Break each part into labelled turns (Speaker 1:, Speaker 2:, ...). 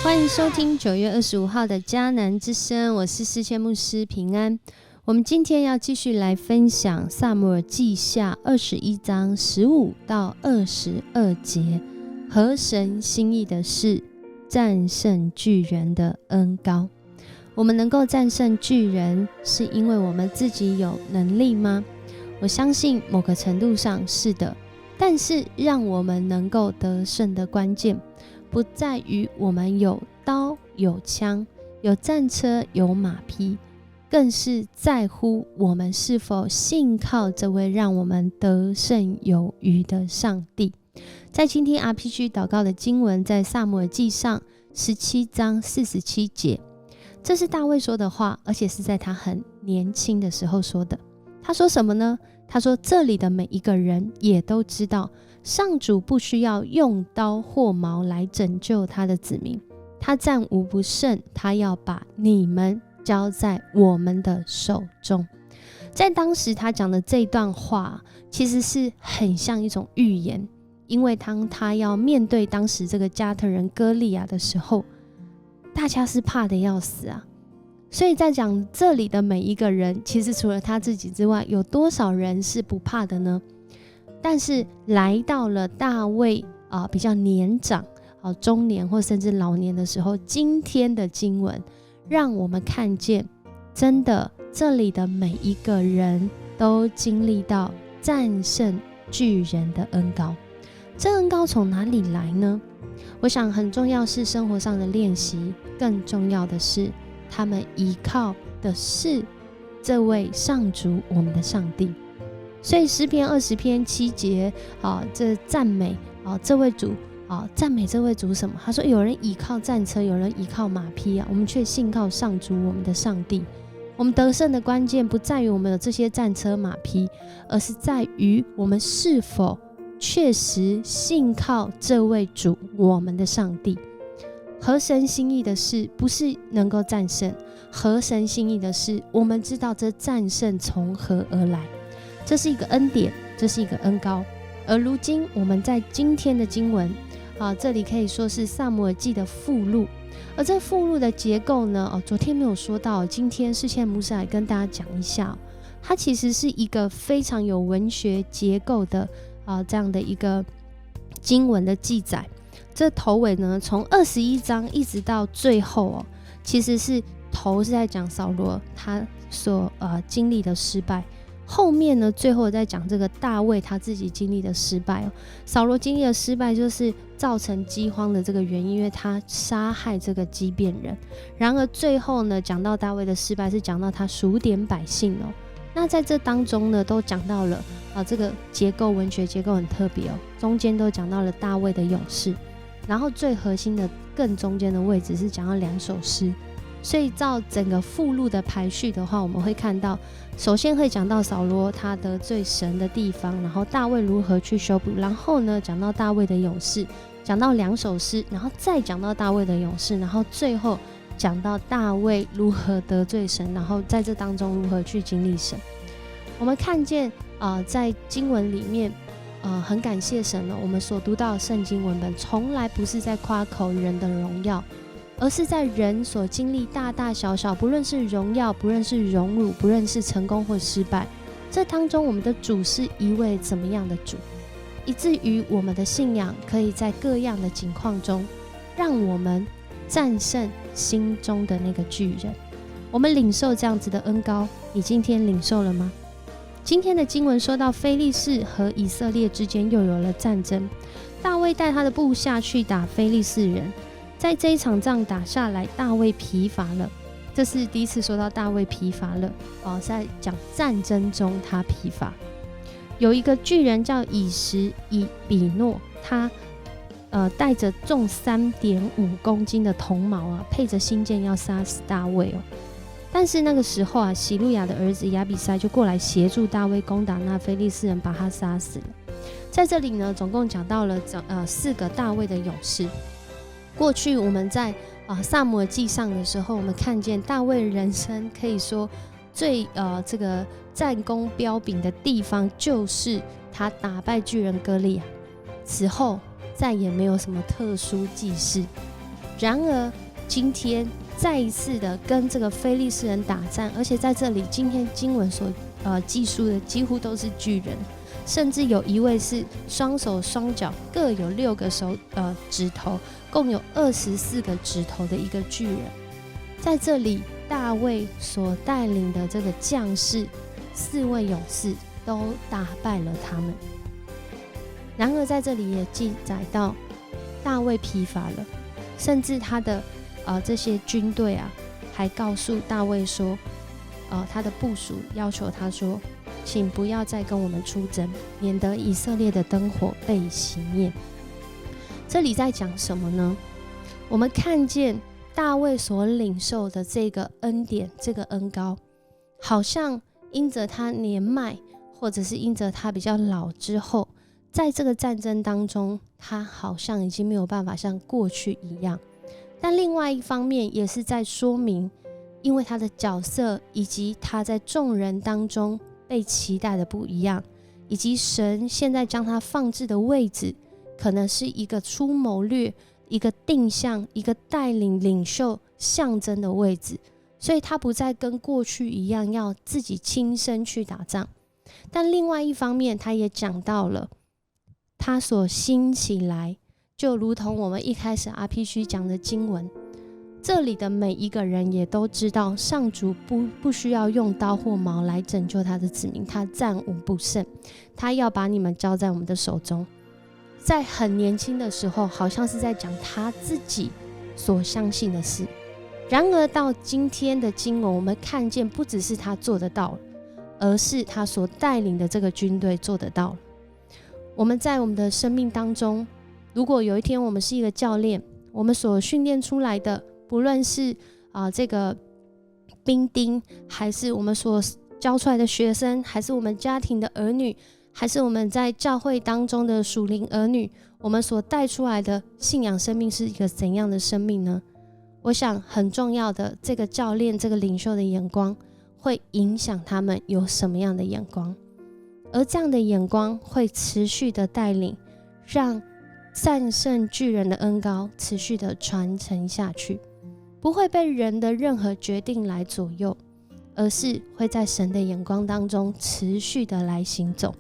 Speaker 1: 欢迎收听9月25号的迦南之声，我是世界牧师平安。我们今天要继续来分享撒母耳记下21章15到22节，合神心意的事，战胜巨人的恩膏。我们能够战胜巨人，是因为我们自己有能力吗？我相信某个程度上是的，但是让我们能够得胜的关键不在于我们有刀有枪有战车有马匹，更是在乎我们是否信靠这位让我们得胜有余的上帝。在今天 RPG 祷告的经文在撒母耳记上17章47节，这是大卫说的话，而且是在他很年轻的时候说的。他说什么呢？他说这里的每一个人也都知道，上主不需要用刀或矛来拯救他的子民，他战无不胜，他要把你们交在我们的手中。在当时他讲的这段话其实是很像一种预言，因为当他要面对当时这个加特人歌利亚的时候，大家是怕的要死啊。所以在讲这里的每一个人，其实除了他自己之外，有多少人是不怕的呢？但是来到了大卫比较年长中年或甚至老年的时候，今天的经文让我们看见，真的这里的每一个人都经历到战胜巨人的恩膏。这恩膏从哪里来呢？我想很重要是生活上的练习，更重要的是他们依靠的是这位上主，我们的上帝。所以诗篇20篇7节这赞美这位主赞美这位主什么？他说有人依靠战车，有人依靠马匹我们却信靠上主我们的上帝。我们得胜的关键不在于我们有这些战车马匹，而是在于我们是否确实信靠这位主我们的上帝。合神心意的事不是能够战胜，合神心意的事我们知道这战胜从何而来，这是一个恩典，这是一个恩膏。而如今我们在今天的经文这里可以说是撒母耳记的附录，而这附录的结构呢昨天没有说到，今天世界牧师来跟大家讲一下它其实是一个非常有文学结构的这样的一个经文的记载。这头尾呢从21章一直到最后其实是头是在讲扫罗他所经历的失败，后面呢最后在讲这个大卫他自己经历的失败扫罗经历的失败就是造成饥荒的这个原因，因为他杀害这个畸变人。然而最后呢讲到大卫的失败是讲到他数点百姓那在这当中呢都讲到了这个结构，文学结构很特别中间都讲到了大卫的勇士，然后最核心的更中间的位置是讲到2首诗。所以照整个附录的排序的话，我们会看到首先会讲到扫罗他得罪神的地方，然后大卫如何去修补，然后呢讲到大卫的勇士，讲到2首诗，然后再讲到大卫的勇士，然后最后讲到大卫如何得罪神，然后在这当中如何去经历神。我们看见在经文里面很感谢神我们所读到的圣经文本从来不是在夸口人的荣耀，而是在人所经历大大小小，不论是荣耀，不论是荣辱，不论是成功或失败，这当中我们的主是一位怎么样的主，以至于我们的信仰可以在各样的境况中让我们战胜心中的那个巨人。我们领受这样子的恩膏，你今天领受了吗？今天的经文说到非利士和以色列之间又有了战争，大卫带他的部下去打非利士人，在这一场仗打下来，大卫疲乏了。这是第一次说到大卫疲乏了在讲战争中他疲乏。有一个巨人叫以实以比诺，他带着重3.5公斤的铜矛配着新剑要杀死大卫但是那个时候喜路亚的儿子亚比筛就过来协助大卫攻打那非利士人，把他杀死了。在这里呢总共讲到了4个大卫的勇士。过去我们在撒母耳记上的时候，我们看见大卫人生可以说最这个战功彪炳的地方，就是他打败巨人歌利亚，此后再也没有什么特殊记事。然而今天再一次的跟这个非利士人打仗，而且在这里今天经文所记述的几乎都是巨人，甚至有一位是双手双脚各有6个指头，共有24个指头的一个巨人。在这里大卫所带领的这个将士4位勇士都打败了他们。然而在这里也记载到大卫疲乏了，甚至他的这些军队啊还告诉大卫说，他的部属要求他说，请不要再跟我们出征，免得以色列的灯火被熄灭。这里在讲什么呢？我们看见大卫所领受的这个恩典，这个恩膏，好像因着他年迈，或者是因着他比较老之后，在这个战争当中，他好像已经没有办法像过去一样。但另外一方面也是在说明，因为他的角色以及他在众人当中被期待的不一样，以及神现在将他放置的位置可能是一个出谋略，一个定向，一个带领领袖象征的位置，所以他不再跟过去一样要自己亲身去打仗。但另外一方面他也讲到了他所兴起来，就如同我们一开始 RPG 讲的经文，这里的每一个人也都知道上主不需要用刀或矛来拯救他的子民，他战无不胜，他要把你们交在我们的手中。在很年轻的时候好像是在讲他自己所相信的事，然而到今天的经文，我们看见不只是他做得到了，而是他所带领的这个军队做得到了。我们在我们的生命当中，如果有一天我们是一个教练，我们所训练出来的，不论是这个兵丁，还是我们所教出来的学生，还是我们家庭的儿女，还是我们在教会当中的属灵儿女，我们所带出来的信仰生命是一个怎样的生命呢？我想很重要的，这个教练，这个领袖的眼光会影响他们有什么样的眼光，而这样的眼光会持续的带领，让战胜巨人的恩膏持续的传承下去，不会被人的任何决定来左右，而是会在神的眼光当中持续的来行走。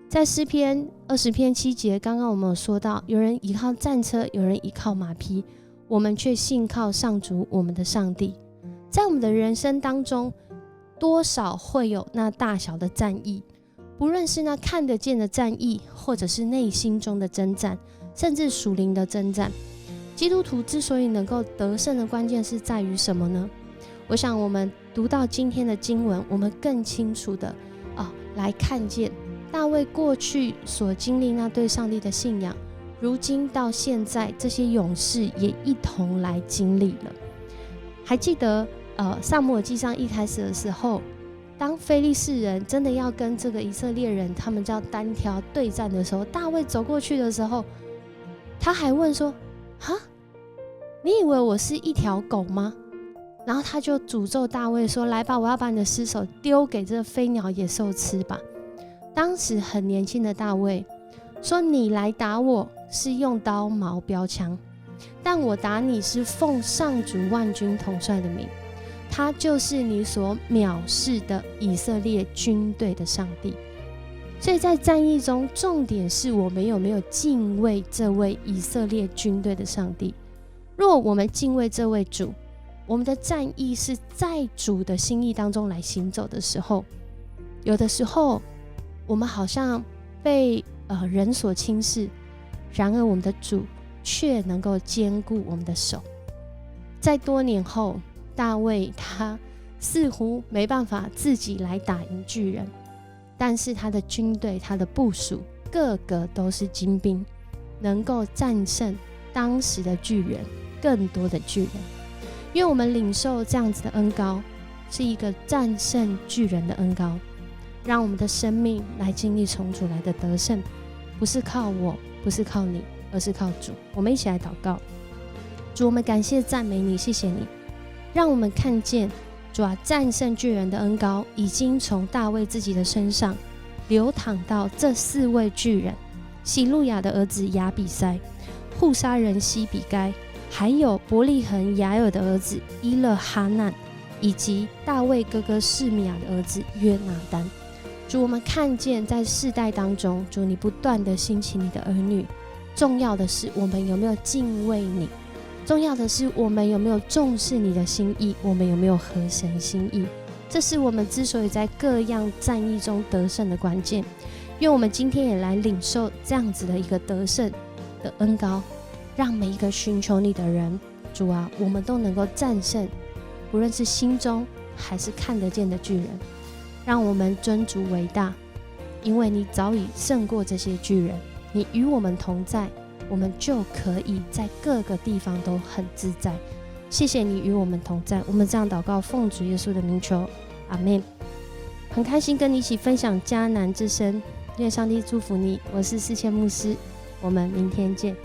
Speaker 1: 在诗篇20篇7节，刚刚我们有说到，有人依靠战车，有人依靠马匹，我们却信靠上主我们的上帝。在我们的人生当中，多少会有那大小的战役，不论是那看得见的战役，或者是内心中的征战，甚至属灵的征战。基督徒之所以能够得胜的关键是在于什么呢？我想我们读到今天的经文，我们更清楚的来看见大卫过去所经历那对上帝的信仰，如今到现在这些勇士也一同来经历了。还记得撒母耳记上一开始的时候，当非利士人真的要跟这个以色列人他们叫单挑对战的时候，大卫走过去的时候，他还问说，你以为我是一条狗吗？然后他就诅咒大卫说，来吧，我要把你的尸首丢给这飞鸟野兽吃吧。当时很年轻的大卫说，你来打我是用刀矛标枪，但我打你是奉上主万军统帅的名，他就是你所藐视的以色列军队的上帝。所以在战役中，重点是我们有没有敬畏这位以色列军队的上帝。若我们敬畏这位主，我们的战役是在主的心意当中来行走的时候，有的时候我们好像被人所轻视，然而我们的主却能够坚固我们的手。在多年后，大卫他似乎没办法自己来打赢巨人，但是他的军队，他的部属个个都是精兵，能够战胜当时的巨人，更多的巨人。因为我们领受这样子的恩膏，是一个战胜巨人的恩膏，让我们的生命来经历从主来的得胜，不是靠我，不是靠你，而是靠主。我们一起来祷告。主，我们感谢赞美你，谢谢你让我们看见主战胜巨人的恩膏已经从大卫自己的身上流淌到这4位巨人：喜路亚的儿子亚比筛、户沙人西比该、还有伯利恒雅尔的儿子伊勒哈难，以及大卫哥哥示米亚的儿子约拿单。主，我们看见在世代当中，主你不断的兴起你的儿女，重要的是我们有没有敬畏你，重要的是我们有没有重视你的心意，我们有没有合神心意，这是我们之所以在各样战役中得胜的关键。愿我们今天也来领受这样子的一个得胜的恩膏，让每一个寻求你的人，主啊，我们都能够战胜不论是心中还是看得见的巨人。让我们尊主为大，因为你早已胜过这些巨人，你与我们同在，我们就可以在各个地方都很自在。谢谢你与我们同在，我们这样祷告，奉主耶稣的名求，阿们。很开心跟你一起分享迦南之声，愿上帝祝福你。我是世谦牧师，我们明天见。